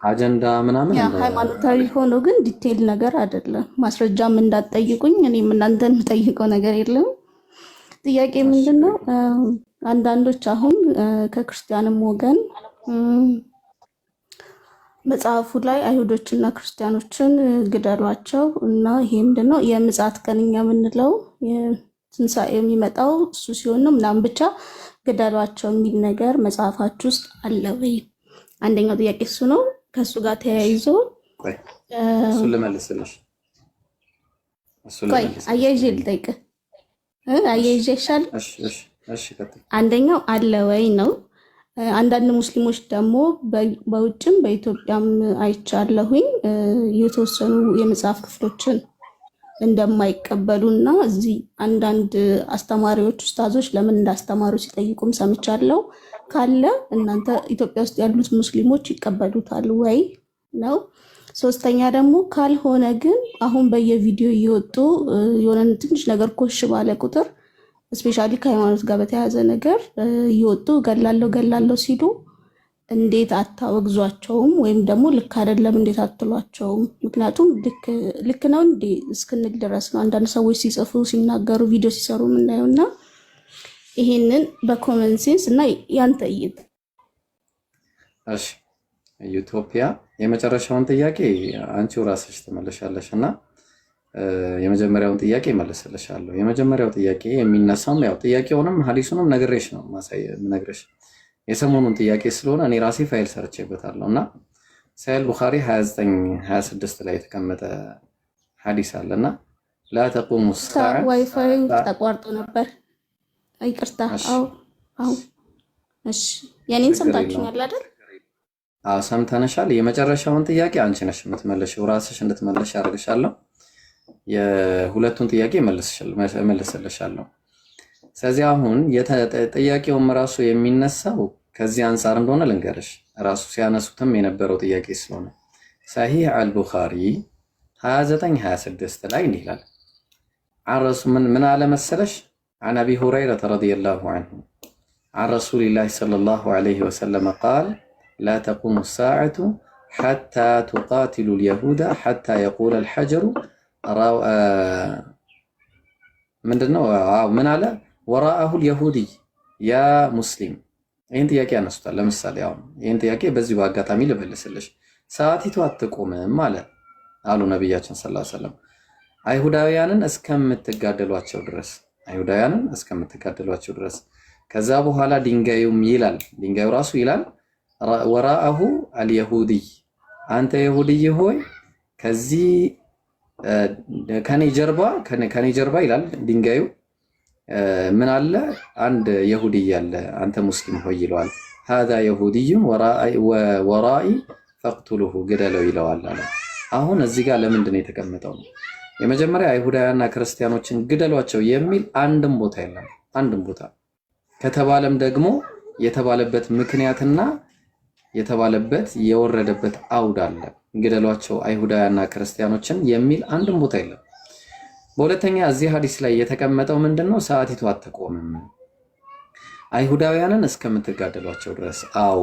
አጀንዳ ምናምን ሃይማኖታዊ ሆኖ ግን ዲቴል ነገር አይደለም። ማስረጃም እንዳትጠይቁኝ፣ እኔም እናንተን የምጠይቀው ነገር የለም። ጥያቄ ምንድነው? አንዳንዶች አሁን ከክርስቲያንም ወገን መጽሐፉ ላይ አይሁዶችና ክርስቲያኖችን ግደሏቸው እና ይሄ ምንድነው የምጽአት ቀን እኛ የምንለው ትንሣኤ የሚመጣው እሱ ሲሆን ነው ምናምን ብቻ ግደሏቸው የሚል ነገር መጽሐፋችሁ ውስጥ አለ ወይ? አንደኛው ጥያቄ እሱ ነው። ከእሱ ጋር ተያይዞ እሱን ልመልስልሽ። አያይዤ ልጠይቅህ። አያይዤ ይሻል። አንደኛው አለ ወይ ነው። አንዳንድ ሙስሊሞች ደግሞ በውጭም በኢትዮጵያም አይቻለሁኝ የተወሰኑ የመጽሐፍ ክፍሎችን እንደማይቀበሉና እዚህ አንዳንድ አስተማሪዎች ኡስታዞች ለምን እንዳስተማሩ ሲጠይቁም ሰምቻለሁ። ካለ እናንተ ኢትዮጵያ ውስጥ ያሉት ሙስሊሞች ይቀበሉታል ወይ ነው። ሶስተኛ ደግሞ ካልሆነ ግን አሁን በየቪዲዮ እየወጡ የሆነ ትንሽ ነገር ኮሽ ባለ ቁጥር ስፔሻሊ ከሃይማኖት ጋር በተያያዘ ነገር እየወጡ ገላለሁ ሲሉ እንዴት አታወግዟቸውም? ወይም ደግሞ ልክ አይደለም እንዴት አትሏቸውም? ምክንያቱም ልክ ነው እንዴ እስክንል ድረስ ነው አንዳንድ ሰዎች ሲጽፉ ሲናገሩ ቪዲዮ ሲሰሩ የምናየው እና ይሄንን በኮመን ሴንስ እና ያንተ እይታ። እሺ ዩቶፒያ የመጨረሻውን ጥያቄ አንቺው ራስሽ ትመለሻለሽ እና የመጀመሪያውን ጥያቄ መልስልሻለሁ። የመጀመሪያው ጥያቄ የሚነሳው ያው ጥያቄውንም ሐዲሱንም ነግሬሽ ነው ነግሬሽ የሰሞኑን ጥያቄ ስለሆነ እኔ ራሴ ፋይል ሰርቼበታለሁ እና ሳሂህ ቡኻሪ 2926 ላይ የተቀመጠ ሐዲስ አለና ላ ተቁሙ ሰዓ ዋይፋይ ተቋርጦ ነበር። ይቅርታ። አዎ እሺ የኔን ሰምታችኋል አይደል? አዎ ሰምተነሻል። የመጨረሻውን ጥያቄ አንቺ ነሽ የምትመልሺው፣ ራስሽ እንድትመለሽ ያደርግሻለሁ። የሁለቱን ጥያቄ መልስልሻለሁ። ስለዚህ አሁን ጥያቄውም ራሱ የሚነሳው ከዚህ አንፃር እንደሆነ ልንገርሽ። ራሱ ሲያነሱትም የነበረው ጥያቄ ስለሆነ ሰሂህ አልቡኻሪ 2926 ላይ እንዲህ ይላል። አረሱ ምን አለ መሰለሽ? عن أبي هريرة رضي الله عنه عن رسول الله صلى الله عليه وسلم قال لا تقوم الساعة حتى تقاتل اليهود حتى يقول الحجر من على ወራአሁ ልየሁዲ ያ ሙስሊም። ይህን ጥያቄ ያነሱታል። ለምሳሌ አሁን ይህን ጥያቄ በዚሁ አጋጣሚ ልመልስልሽ። ሰዓቲቱ አትቆምም አሉ ነቢያችን ሰለላሁ ዐለይሂ ወሰለም አይሁዳውያንን እስከምትጋደሏቸው ድረስ። ከዛ በኋላ ድንጋዩም ይላል፣ ድንጋዩ ራሱ ይላል ወራአሁ አልየሁዲ፣ አንተ የሁድይ ሆይ ከዚህ ከኔ ጀርባ ይላል ድንጋዩ ምን አለ አንድ የሁዲ ያለ አንተ ሙስሊም ሆይ ይለዋል። هذا يهودي ወራኢ ፈቅቱሉሁ ግደለው ይለዋል አለ። አሁን እዚህ ጋር ለምንድን ነው የተቀመጠው? የመጀመሪያ አይሁዳውያንና ክርስቲያኖችን ግደሏቸው የሚል አንድም ቦታ የለም። አንድም ቦታ ከተባለም ደግሞ የተባለበት ምክንያትና የተባለበት የወረደበት አውድ አለ። ግደሏቸው አይሁዳውያንና ክርስቲያኖችን የሚል አንድም ቦታ የለም። በሁለተኛ እዚህ ሐዲስ ላይ የተቀመጠው ምንድነው? ሰዓቲቱ አትቆምም አይሁዳውያንን እስከምትጋደሏቸው ድረስ። አዎ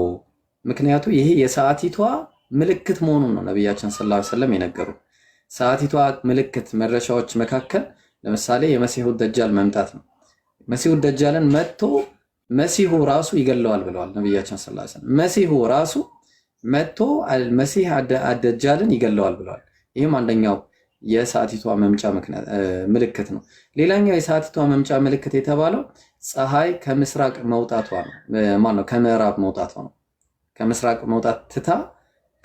ምክንያቱ ይሄ የሰዓቲቷ ምልክት መሆኑን ነው ነብያችን ሰለላሁ ዐለይሂ ወሰለም የነገሩ። ሰዓቲቷ ምልክት መድረሻዎች መካከል ለምሳሌ የመሲሁ ደጃል መምጣት ነው። መሲሁ ደጃልን መጥቶ መሲሁ ራሱ ይገለዋል ብለዋል ነብያችን ሰለላሁ ዐለይሂ ወሰለም። መሲሁ ራሱ መጥቶ መሲህ ደጃልን ይገለዋል ብለዋል። ይህም አንደኛው የሰዓቲቷ መምጫ ምልክት ነው። ሌላኛው የሰዓቲቷ መምጫ ምልክት የተባለው ፀሐይ ከምስራቅ መውጣቷ ነው። ማነው? ከምዕራብ መውጣቷ ነው። ከምስራቅ መውጣት ትታ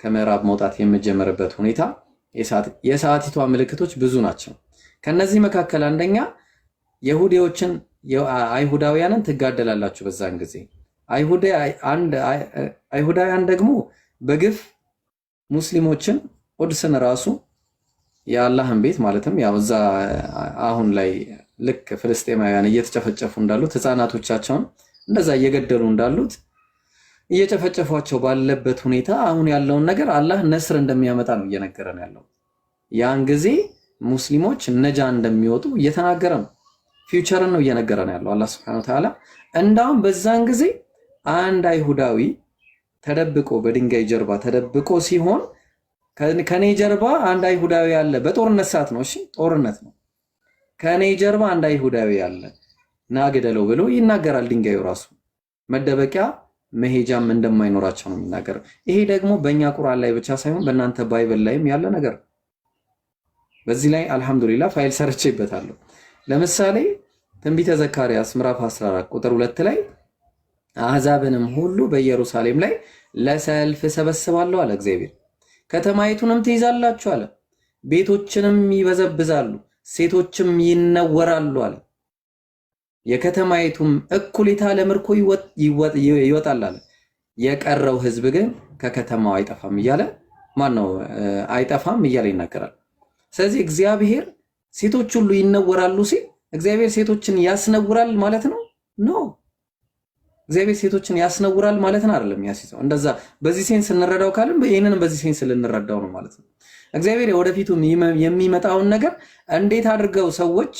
ከምዕራብ መውጣት የሚጀምርበት ሁኔታ የሰዓቲቷ ምልክቶች ብዙ ናቸው። ከነዚህ መካከል አንደኛ አይሁዳውያንን ትጋደላላችሁ በዛን ጊዜ። አይሁዳውያን ደግሞ በግፍ ሙስሊሞችን ቁድስን ራሱ የአላህን ቤት ማለትም ያው እዛ አሁን ላይ ልክ ፍልስጤማውያን እየተጨፈጨፉ እንዳሉት ህፃናቶቻቸውን እንደዛ እየገደሉ እንዳሉት እየጨፈጨፏቸው ባለበት ሁኔታ አሁን ያለውን ነገር አላህ ነስር እንደሚያመጣ ነው እየነገረን ያለው። ያን ጊዜ ሙስሊሞች ነጃ እንደሚወጡ እየተናገረ ነው። ፊውቸርን ነው እየነገረን ያለው አላህ Subhanahu Wa Ta'ala። እንዳውም በዛን ጊዜ አንድ አይሁዳዊ ተደብቆ በድንጋይ ጀርባ ተደብቆ ሲሆን ከኔ ጀርባ አንድ አይሁዳዊ አለ። በጦርነት ሰዓት ነው። እሺ ጦርነት ነው። ከኔ ጀርባ አንድ አይሁዳዊ አለ ናገደለው ብሎ ይናገራል። ድንጋዩ ራሱ መደበቂያ መሄጃም እንደማይኖራቸው ነው የሚናገረው። ይሄ ደግሞ በእኛ ቁርአን ላይ ብቻ ሳይሆን በእናንተ ባይብል ላይም ያለ ነገር። በዚህ ላይ አልহামዱሊላህ ፋይል ሰርቼበታለሁ። ለምሳሌ ትንቢተ ዘካርያስ ምዕራፍ 14 ቁጥር 2 ላይ አሕዛብንም ሁሉ በኢየሩሳሌም ላይ ለሰልፍ ሰበስባለሁ አለ እግዚአብሔር። ከተማይቱንም ትይዛላችሁ አለ። ቤቶችንም ይበዘብዛሉ፣ ሴቶችም ይነወራሉ አለ። የከተማይቱም እኩሌታ ለምርኮ ይወጣል አለ። የቀረው ህዝብ ግን ከከተማው አይጠፋም እያለ አይጠፋም እያለ ይናገራል። ስለዚህ እግዚአብሔር ሴቶች ሁሉ ይነወራሉ ሲል እግዚአብሔር ሴቶችን ያስነውራል ማለት ነው? ኖ እግዚአብሔር ሴቶችን ያስነውራል ማለት ነው አይደለም። ያሲሰው እንደዛ በዚህ ሴንስ እንረዳው ካልን ይሄንንም በዚህ ሴንስ ልንረዳው ነው ማለት ነው። እግዚአብሔር ወደፊቱ የሚመጣውን ነገር እንዴት አድርገው ሰዎች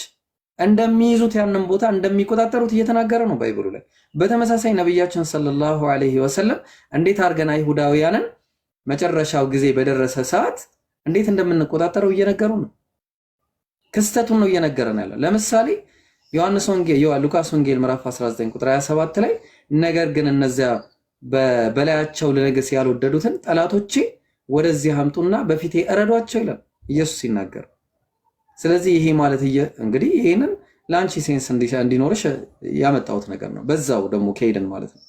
እንደሚይዙት ያንን ቦታ እንደሚቆጣጠሩት እየተናገረ ነው ባይብሉ ላይ። በተመሳሳይ ነብያችን ሰለላሁ ዐለይሂ ወሰለም እንዴት አድርገን አይሁዳውያንን መጨረሻው ጊዜ በደረሰ ሰዓት እንዴት እንደምንቆጣጠረው እየነገሩ ነው። ክስተቱን ነው እየነገረን ያለው። ለምሳሌ ሉቃስ ወንጌል ምዕራፍ 19 ቁጥር 27 ላይ ነገር ግን እነዚያ በላያቸው ለነገስ ያልወደዱትን ጠላቶቼ ወደዚህ አምጡና በፊቴ እረዷቸው ይላል ኢየሱስ ሲናገር። ስለዚህ ይሄ ማለት እንግዲህ ይሄንን ላንቺ ሴንስ እንዲኖርሽ ያመጣሁት ነገር ነው። በዛው ደግሞ ከሄድን ማለት ነው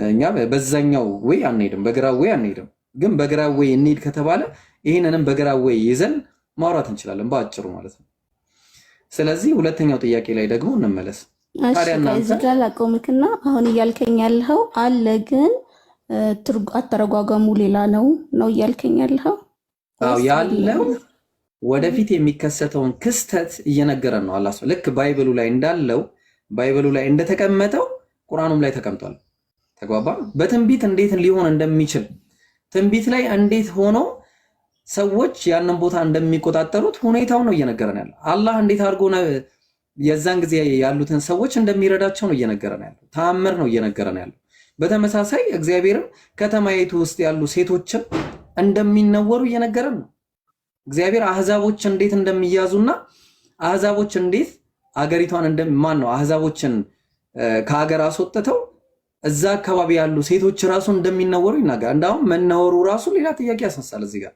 እኛ በዛኛው ወይ አንሄድም፣ በግራው ወይ አንሄድም። ግን በግራው ወይ እንሂድ ከተባለ ይሄንንም በግራው ወይ ይዘን ማውራት እንችላለን በአጭሩ ማለት ነው። ስለዚህ ሁለተኛው ጥያቄ ላይ ደግሞ እንመለስ። ታዲያ እዚህ ጋር ላቆምክና አሁን እያልከኝ ያልኸው አለ ግን አተረጓጓሙ ሌላ ነው እያልከኝ ያልኸው? አዎ ያለው ወደፊት የሚከሰተውን ክስተት እየነገረን ነው አላህ። ልክ ባይብሉ ላይ እንዳለው ባይብሉ ላይ እንደተቀመጠው ቁርአኑም ላይ ተቀምጧል። ተግባባ። በትንቢት እንዴት ሊሆን እንደሚችል ትንቢት ላይ እንዴት ሆኖ ሰዎች ያንን ቦታ እንደሚቆጣጠሩት ሁኔታው ነው እየነገረን ያለው። አላህ እንዴት አድርጎ የዛን ጊዜ ያሉትን ሰዎች እንደሚረዳቸው ነው እየነገረን ያለው። ተአምር ነው እየነገረን ያለው። በተመሳሳይ እግዚአብሔርም ከተማይቱ ውስጥ ያሉ ሴቶችን እንደሚነወሩ እየነገረን ነው። እግዚአብሔር አህዛቦች እንዴት እንደሚያዙና አህዛቦች እንዴት አገሪቷን አህዛቦችን ከሀገር አስወጥተው እዛ አካባቢ ያሉ ሴቶች ራሱ እንደሚነወሩ ይናገራል። እንዳውም መነወሩ ራሱ ሌላ ጥያቄ ያስነሳል። እዚህ ጋር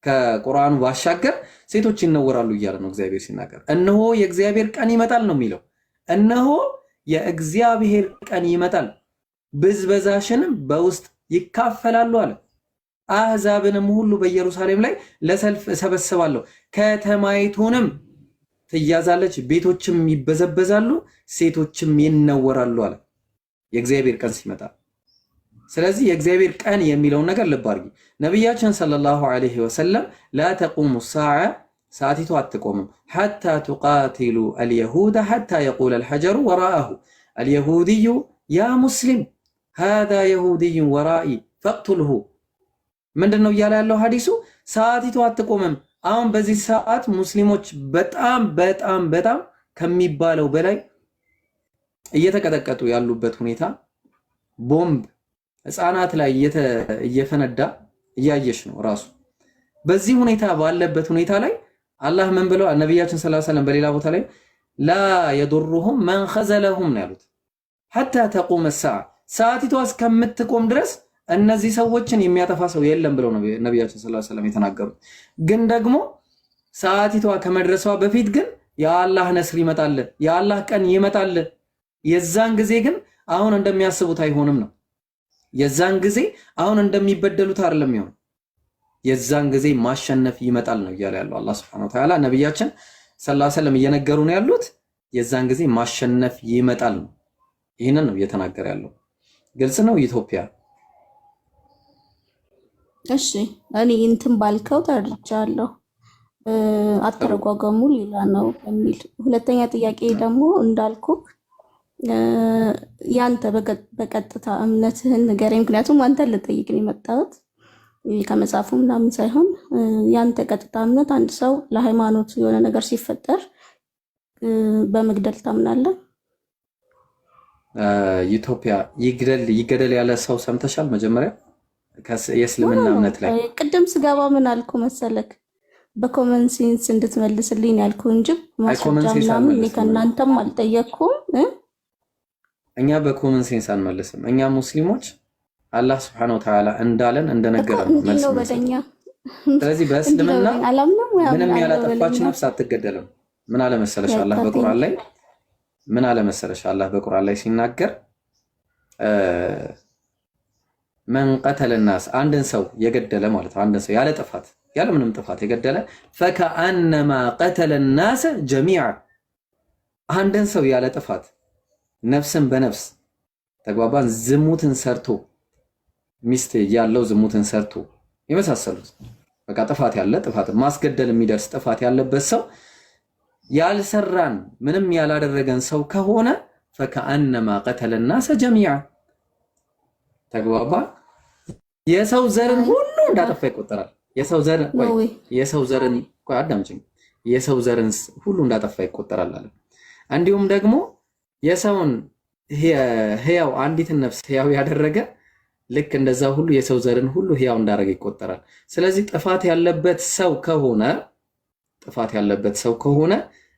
ከቁርአኑ ባሻገር ሴቶች ይነወራሉ እያለ ነው እግዚአብሔር ሲናገር። እነሆ የእግዚአብሔር ቀን ይመጣል ነው የሚለው። እነሆ የእግዚአብሔር ቀን ይመጣል፣ ብዝበዛሽንም በውስጥ ይካፈላሉ አለ። አህዛብንም ሁሉ በኢየሩሳሌም ላይ ለሰልፍ እሰበስባለሁ፣ ከተማይቱንም ትያዛለች፣ ቤቶችም ይበዘበዛሉ፣ ሴቶችም ይነወራሉ አለ የእግዚአብሔር ቀን ሲመጣ። ስለዚህ የእግዚአብሔር ቀን የሚለውን ነገር ልብ አድርጊ። ነብያችን ሰለላሁ ዐለይሂ ወሰለም ላ ተቁሙ ሰዓ ሰዓቲቱ አትቆምም። ሐታ ቱቃቲሉ አልየሁደ ሐታ የቁለ አልሐጀሩ ወራአሁ አልየሁድዩ ያ ሙስሊም ሃዛ የሁድዩን ወራኢ ፈቅቱልሁ። ምንድን ነው እያለ ያለው ሐዲሱ? ሰዓቲቱ አትቆምም። አሁን በዚህ ሰዓት ሙስሊሞች በጣም በጣም በጣም ከሚባለው በላይ እየተቀጠቀጡ ያሉበት ሁኔታ፣ ቦምብ ህፃናት ላይ እየፈነዳ እያየሽ ነው ራሱ። በዚህ ሁኔታ ባለበት ሁኔታ ላይ አላህ ምን ብለው ነቢያችን ሰለላሁ ዐለይሂ ወሰለም በሌላ ቦታ ላይ ላ የዱሩሁም መን ኸዘለሁም ነው ያሉት። ሐታ ተቁመ ሰዓ ሰዓቲቷ እስከምትቆም ድረስ እነዚህ ሰዎችን የሚያጠፋ ሰው የለም ብለው ነቢያችን ሰለላሁ ዐለይሂ ወሰለም የተናገሩት። ግን ደግሞ ሰዓቲቷ ከመድረሷ በፊት ግን የአላህ ነስር ይመጣል፣ የአላህ ቀን ይመጣል። የዛን ጊዜ ግን አሁን እንደሚያስቡት አይሆንም ነው። የዛን ጊዜ አሁን እንደሚበደሉት አይደለም ይሆን። የዛን ጊዜ ማሸነፍ ይመጣል ነው እያለ ያለው አላህ Subhanahu Wa Ta'ala። ነብያችን ሰለላሁ ዐለይሂ ወሰለም እየነገሩ ነው ያሉት የዛን ጊዜ ማሸነፍ ይመጣል ነው። ይሄንን ነው እየተናገረ ያለው። ግልጽ ነው ኢትዮጵያ። እሺ እኔ እንትን ባልከው ተርጃለሁ። አተረጓጓሙ ሌላ ነው የሚል ሁለተኛ ጥያቄ ደግሞ እንዳልኩ ያንተ በቀጥታ እምነትህን ንገረኝ። ምክንያቱም አንተን ልጠይቅ ነው የመጣሁት ከመጽሐፉ ምናምን ሳይሆን ያንተ ቀጥታ እምነት አንድ ሰው ለሃይማኖት የሆነ ነገር ሲፈጠር በመግደል ታምናለህ? ኢትዮጵያ ይገደል ያለ ሰው ሰምተሻል? መጀመሪያ የእስልምና እምነት ላይ ቅድም ስገባ ምን አልኩ መሰለክ? በኮመን ሴንስ እንድትመልስልኝ ያልኩ እንጂ ማስረጃ ምናምን እኔ ከእናንተም አልጠየቅኩም። እኛ በኮመን ሴንስ አንመልስም። እኛ ሙስሊሞች አላህ Subhanahu Wa Ta'ala እንዳለን እንደነገረን መልስ ነው። ስለዚህ በእስልምና ምንም ያላጠፋች ነፍስ አትገደልም። ምን አለ መሰለሽ አላህ በቁርአን ላይ ሲናገር መን ቀተለ الناس አንድን ሰው የገደለ ማለት ነው። አንድን ሰው ያለ ጥፋት ያለ ምንም ጥፋት የገደለ فكأنما قتل الناس جميعا አንድን ሰው ያለ ጥፋት ነፍስን በነፍስ ተግባባን ዝሙትን ሰርቶ ሚስት ያለው ዝሙትን ሰርቶ የመሳሰሉት በቃ ጥፋት ማስገደል የሚደርስ ጥፋት ያለበት ሰው ያልሰራን ምንም ያላደረገን ሰው ከሆነ فكأنما قتل الناس جميعا ተግባባ የሰው ዘርን ሁሉ እንዳጠፋ ይቆጠራል። የሰው ዘርን ሁሉ እንዳጠፋ ይቆጠራል አለ። እንዲሁም ደግሞ የሰውን ህያው አንዲትን ነፍስ ህያው ያደረገ ልክ እንደዛ ሁሉ የሰው ዘርን ሁሉ ህያው እንዳደረገ ይቆጠራል። ስለዚህ ጥፋት ያለበት ሰው ከሆነ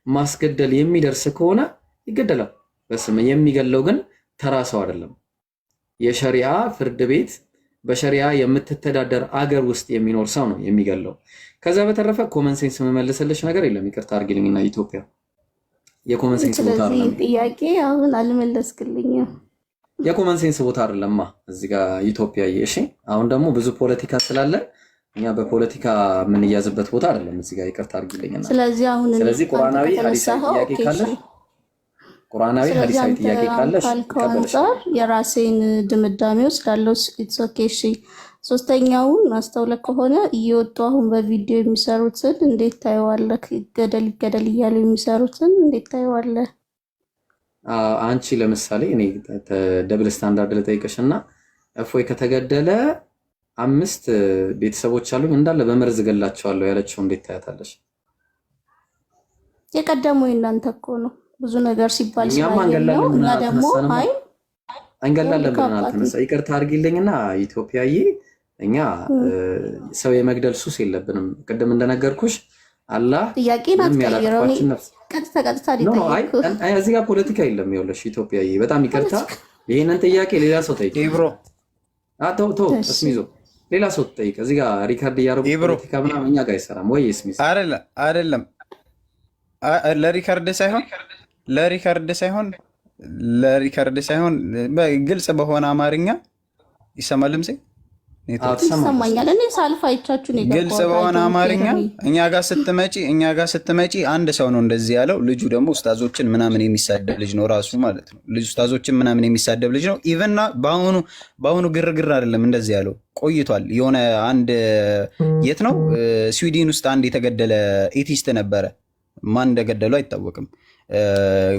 ማስገደል የሚደርስ ከሆነ ይገደላል። በስም የሚገለው ግን ተራ ሰው አይደለም። የሸሪዓ ፍርድ ቤት በሸሪዓ የምትተዳደር አገር ውስጥ የሚኖር ሰው ነው የሚገለው። ከዛ በተረፈ ኮመን ሴንስ የምመልስልሽ ነገር የለም። ይቅርታ አድርጊልኝና ኢትዮጵያ የኮመን ሴንስ ቦታ አይደለም። ጥያቄ አሁን አልመለስክልኝም። የኮመን ሴንስ ቦታ አይደለማ እዚህ ጋር ኢትዮጵያ። እሺ አሁን ደግሞ ብዙ ፖለቲካ ስላለ እኛ በፖለቲካ ምን ያዝበት ቦታ አይደለም እዚህ ጋር። ይቅርታ አድርጊልኝና ስለዚህ ቁርአናዊ ሐዲሳዊ ጥያቄ ካለሽ አንጻር የራሴን ድምዳሜ ወስዳለሁ። ኢትስ ኦኬ። እሺ ሶስተኛውን አስተውለህ ከሆነ እየወጡ አሁን በቪዲዮ የሚሰሩትን እንዴት ታየዋለህ? ይገደል እያሉ የሚሰሩትን እንዴት ታየዋለህ? አንቺ ለምሳሌ እኔ ደብል ስታንዳርድ ልጠይቅሽና እፎይ ከተገደለ 5 ቤተሰቦች አሉኝ እንዳለ በመርዝ ገላቸዋለሁ ያለችው እንዴት ታያታለሽ? የቀደመው እናንተ እኮ ነው ብዙ ነገር ሲባል ስለያየው እና ደግሞ አንገላለን ብለናል። ተነሳ ይቅርታ አድርጊልኝና ኢትዮጵያዬ እኛ ሰው የመግደል ሱስ የለብንም። ቅድም እንደነገርኩሽ አላህ ጥያቄን አትቀይረው። ቀጥታ ዲታይኩ እዚህ ጋር ፖለቲካ የለም። ይኸውልሽ ኢትዮጵያዬ በጣም ይቅርታ ይሄንን ጥያቄ ሌላ ሰው ጠይቅ። ኢብሮ ተው እስሚዞ ሌላ ሰው ጠይቅ። እዚህ ጋር ሪካርድ እያደረጉ ፖለቲካ ምናምን እኛ ጋር አይሰራም ወይ እስሚዞ? አይደለም ለሪካርድ ሳይሆን ግልጽ በሆነ አማርኛ ይሰማል። ይሰማኛል። እኔ ሳልፍ አይቻችሁ ነው ግልጽ በሆነ አማርኛ እኛ ጋር ስትመጪ አንድ ሰው ነው እንደዚህ ያለው። ልጁ ደግሞ ኡስታዞችን ምናምን የሚሳደብ ልጅ ነው ራሱ ማለት ነው። ልጁ ኡስታዞችን ምናምን የሚሳደብ ልጅ ነው። ኢቨንና በአሁኑ ግርግር አይደለም እንደዚህ ያለው፣ ቆይቷል። የሆነ አንድ የት ነው ስዊድን ውስጥ አንድ የተገደለ ኤቲስት ነበረ። ማን እንደገደሉ አይታወቅም።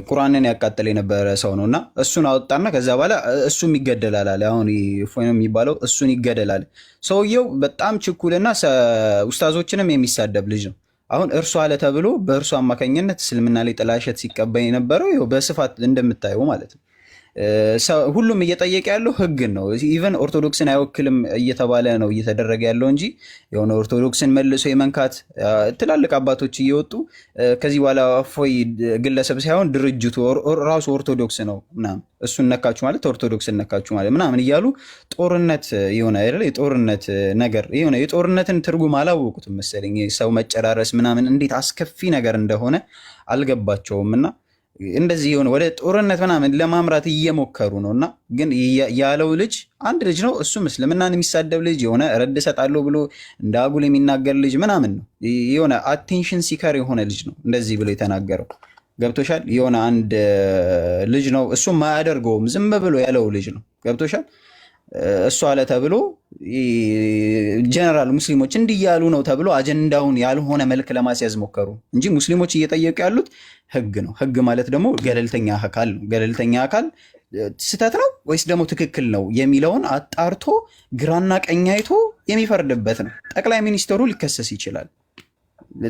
ቁርአንን ያቃጠለ የነበረ ሰው ነው እና እሱን አወጣና ከዛ በኋላ እሱም ይገደላል አለ። አሁን ፎይ ነው የሚባለው፣ እሱን ይገደላል። ሰውየው በጣም ችኩልና ኡስታዞችንም የሚሳደብ ልጅ ነው። አሁን እርሱ አለ ተብሎ በእርሱ አማካኝነት እስልምና ላይ ጥላሸት ሲቀበል የነበረው በስፋት እንደምታየው ማለት ነው። ሁሉም እየጠየቀ ያለው ህግን ነው። ኢቨን ኦርቶዶክስን አይወክልም እየተባለ ነው እየተደረገ ያለው እንጂ የሆነ ኦርቶዶክስን መልሶ የመንካት ትላልቅ አባቶች እየወጡ ከዚህ በኋላ እፎይ ግለሰብ ሳይሆን ድርጅቱ ራሱ ኦርቶዶክስ ነው ምናምን፣ እሱን ነካችሁ ማለት ኦርቶዶክስን ነካችሁ ማለት ምናምን እያሉ ጦርነት የሆነ አይደል፣ የጦርነት ነገር የሆነ የጦርነትን ትርጉም አላወቁትም መሰለኝ። ሰው መጨራረስ ምናምን እንዴት አስከፊ ነገር እንደሆነ አልገባቸውም እና እንደዚህ የሆነ ወደ ጦርነት ምናምን ለማምራት እየሞከሩ ነው። እና ግን ያለው ልጅ አንድ ልጅ ነው። እሱም እስልምናን የሚሳደብ ልጅ የሆነ ረድ እሰጣለሁ ብሎ እንደ አጉል የሚናገር ልጅ ምናምን ነው። የሆነ አቴንሽን ሲከር የሆነ ልጅ ነው እንደዚህ ብሎ የተናገረው። ገብቶሻል? የሆነ አንድ ልጅ ነው፣ እሱም አያደርገውም ዝም ብሎ ያለው ልጅ ነው። ገብቶሻል? እሱ አለ ተብሎ ጀነራል ሙስሊሞች እንዲያሉ ነው ተብሎ አጀንዳውን ያልሆነ መልክ ለማስያዝ ሞከሩ እንጂ ሙስሊሞች እየጠየቁ ያሉት ህግ ነው። ህግ ማለት ደግሞ ገለልተኛ አካል ነው። ገለልተኛ አካል ስህተት ነው ወይስ ደግሞ ትክክል ነው የሚለውን አጣርቶ ግራና ቀኝ አይቶ የሚፈርድበት ነው። ጠቅላይ ሚኒስትሩ ሊከሰስ ይችላል፣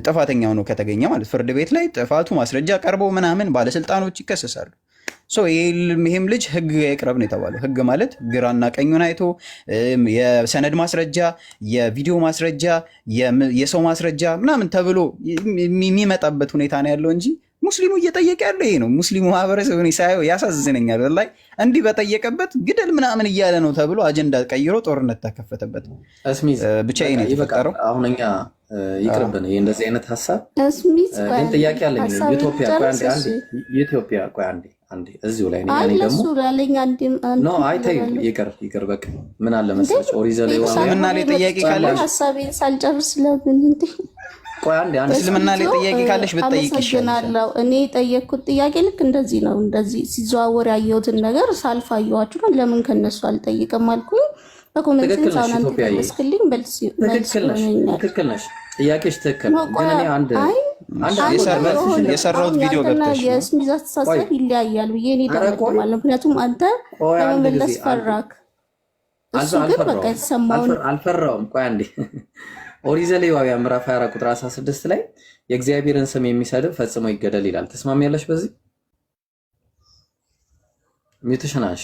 ጥፋተኛው ነው ከተገኘ ማለት ፍርድ ቤት ላይ ጥፋቱ ማስረጃ ቀርቦ ምናምን ባለስልጣኖች ይከሰሳሉ። ይህም ልጅ ህግ ይቅረብ ነው የተባለው። ህግ ማለት ግራና ቀኙን አይቶ የሰነድ ማስረጃ፣ የቪዲዮ ማስረጃ፣ የሰው ማስረጃ ምናምን ተብሎ የሚመጣበት ሁኔታ ነው ያለው እንጂ ሙስሊሙ እየጠየቀ ያለው ይሄ ነው። ሙስሊሙ ማህበረሰብ ሳየው ያሳዝነኛል። ላይ እንዲህ በጠየቀበት ግደል ምናምን እያለ ነው ተብሎ አጀንዳ ቀይሮ ጦርነት ተከፈተበት። ብቻ ይሄ ነው የተፈጠረው። አሁን እኛ ይቅርብን ይሄ እንደዚህ አይነት ሀሳብ። ግን ጥያቄ አለኝ። ኢትዮጵያ ቆይ አንዴ እዚሁ ላይ ነው ያኔ ደግሞ ይቅር በቃ ምን አለ መሰለሽ ኦሪት ዘሌዋውያን ላይ ጥያቄ ካለሽ ሀሳቤን ሳልጨርስ ለምን እንዴ እስልምና ላይ ጥያቄ ካለሽ ብትጠይቂ ይሻላል። እኔ የጠየቅኩት ጥያቄ ልክ እንደዚህ ነው። እንደዚህ ሲዘዋወር ያየሁትን ነገር ሳልፍ አየኋችሁ ነው። ለምን ከነሱ አልጠይቅም አልኩኝ። በኮሜንት ሳውና ተመስክልኝ ትክክል ነሽ። ጥያቄሽ ትክክል ነው። ግን እኔ አንድ የሰራሁት ቪዲዮ ገብተሽ የስሚዝ አስተሳሰብ ይለያያል ብዬ እኔ ደምድማለሁ። ምክንያቱም አንተ ለመመለስ ፈራክ፣ እሱ ግን በቃ የተሰማውን አልፈራውም። ቆይ አንዴ ኦሪት ዘሌዋውያን ምዕራፍ 24 ቁጥር 16 ላይ የእግዚአብሔርን ስም የሚሰድብ ፈጽሞ ይገደል ይላል። ተስማሚያለሽ? በዚህ ሚትሽናሽ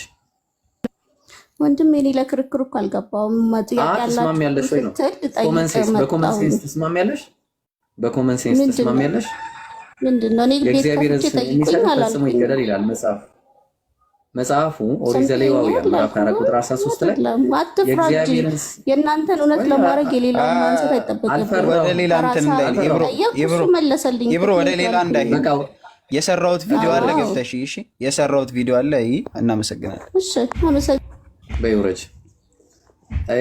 ወንድም እኔ ለክርክር እኮ አልገባውም። ጥያቄ ያላችሁ ተስማሚያለሽ ወይ ነው? በኮመን ሴንስ ተስማሚያለሽ? በኮመን ሴንስ ተስማሚያለሽ? ምንድነው? እኔ የእግዚአብሔርን ስም የሚሰድብ ፈጽሞ ይገደል ይላል መጽሐፉ ኦሪት ዘሌዋውያን ምዕራፍ 24 ቁጥር 13 ላይ የእግዚአብሔርን የእናንተን እውነት ለማድረግ የሌላውን ማንሳት አይጠበቅም። ወደ ሌላ እንትን መለሰልኝ ወደ ሌላ እንዳይሄድ የሰራሁት ቪዲዮ አለ ገብተሽ። እሺ የሰራሁት ቪዲዮ አለ። እናመሰግናለን። እሺ አመሰግናለሁ። በይውረጅ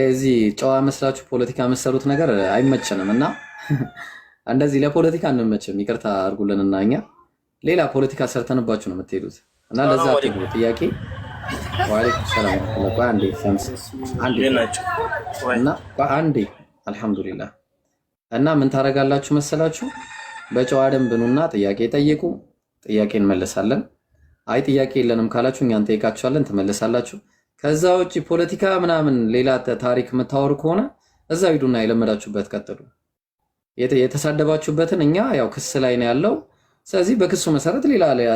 እዚህ ጨዋ መስላችሁ ፖለቲካ መሰሉት ነገር አይመቸንም እና እንደዚህ ለፖለቲካ አንመችም። ይቅርታ አድርጉልንና እኛ ሌላ ፖለቲካ ሰርተንባችሁ ነው የምትሄዱት እና ለዛ ጥያቄ ወአለይኩም ሰላም አንዴ አልሐምዱሊላህ። እና ምን ታደርጋላችሁ መሰላችሁ? በጨዋ ደንብ ኑና ጥያቄ ጠይቁ፣ ጥያቄ እንመለሳለን። አይ ጥያቄ የለንም ካላችሁ እኛ እንጠይቃችኋለን፣ ትመለሳላችሁ። ከዛ ውጪ ፖለቲካ ምናምን ሌላ ታሪክ የምታወሩ ከሆነ እዛው ሂዱና የለመዳችሁበት ቀጥሉ። የተሳደባችሁበትን እኛ ያው ክስ ላይ ነው ያለው። ስለዚህ በክሱ መሰረት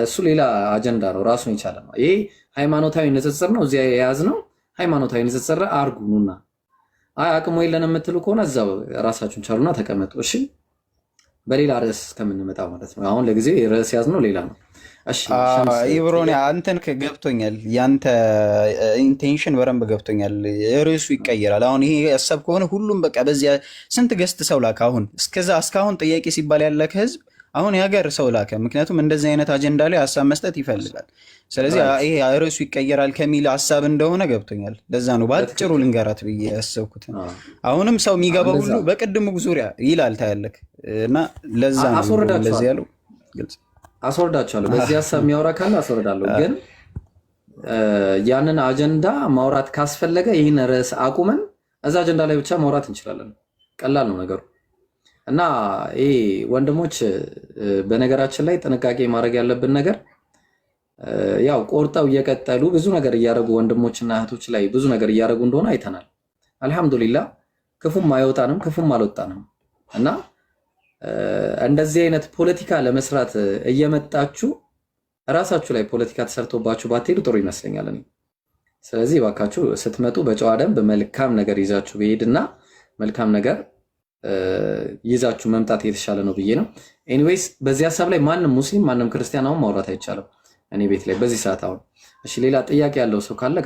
እሱ ሌላ አጀንዳ ነው፣ ራሱን የቻለ ነው። ይሄ ሃይማኖታዊ ንጽጽር ነው። እዚያ የያዝነው ሃይማኖታዊ ንጽጽር አርጉኑና፣ አይ አቅሙ የለን የምትሉ ከሆነ እዛው ራሳችሁን ቻሉና ተቀመጡ። እሺ በሌላ ርዕስ እስከምንመጣ ማለት ነው። አሁን ለጊዜ ርዕስ ያዝነው ሌላ ነው። እሺ ኢብሮኒ አንተን ከገብቶኛል፣ ያንተ ኢንቴንሽን በረንብ ገብቶኛል። ርዕሱ ይቀየራል። አሁን ይሄ ሀሳብ ከሆነ ሁሉም በቃ በዚያ ስንት ገስት ሰው ላክ። አሁን እስካሁን ጥያቄ ሲባል ያለከ ህዝብ አሁን የሀገር ሰው ላከ። ምክንያቱም እንደዚህ አይነት አጀንዳ ላይ ሀሳብ መስጠት ይፈልጋል። ስለዚህ ይሄ ርዕሱ ይቀየራል ከሚል ሀሳብ እንደሆነ ገብቶኛል። ለዛ ነው በአጭሩ ልንገራት ብዬ ያሰብኩት። አሁንም ሰው የሚገባው ሁሉ በቅድሙ ዙሪያ ይላል ታያለክ። እና ለዛ ነው እንደዚህ ያለው። ግልጽ አስወርዳችኋለሁ። በዚህ ሀሳብ የሚያወራ ካለ አስወርዳለሁ። ግን ያንን አጀንዳ ማውራት ካስፈለገ ይህን ርዕስ አቁመን እዛ አጀንዳ ላይ ብቻ ማውራት እንችላለን። ቀላል ነው ነገሩ። እና ይሄ ወንድሞች በነገራችን ላይ ጥንቃቄ ማድረግ ያለብን ነገር ያው ቆርጠው እየቀጠሉ ብዙ ነገር እያደረጉ ወንድሞችና እህቶች ላይ ብዙ ነገር እያደረጉ እንደሆነ አይተናል። አልሐምዱሊላህ ክፉም አይወጣንም ክፉም አልወጣንም። እና እንደዚህ አይነት ፖለቲካ ለመስራት እየመጣችሁ ራሳችሁ ላይ ፖለቲካ ተሰርቶባችሁ ባትሄዱ ጥሩ ይመስለኛል እኔ። ስለዚህ እባካችሁ ስትመጡ በጨዋ ደንብ መልካም ነገር ይዛችሁ ብሄድና መልካም ነገር ይዛችሁ መምጣት የተሻለ ነው ብዬ ነው። ኤኒዌይስ በዚህ ሀሳብ ላይ ማንም ሙስሊም ማንም ክርስቲያን አሁን ማውራት አይቻልም እኔ ቤት ላይ በዚህ ሰዓት አሁን። እሺ ሌላ ጥያቄ ያለው ሰው ካለ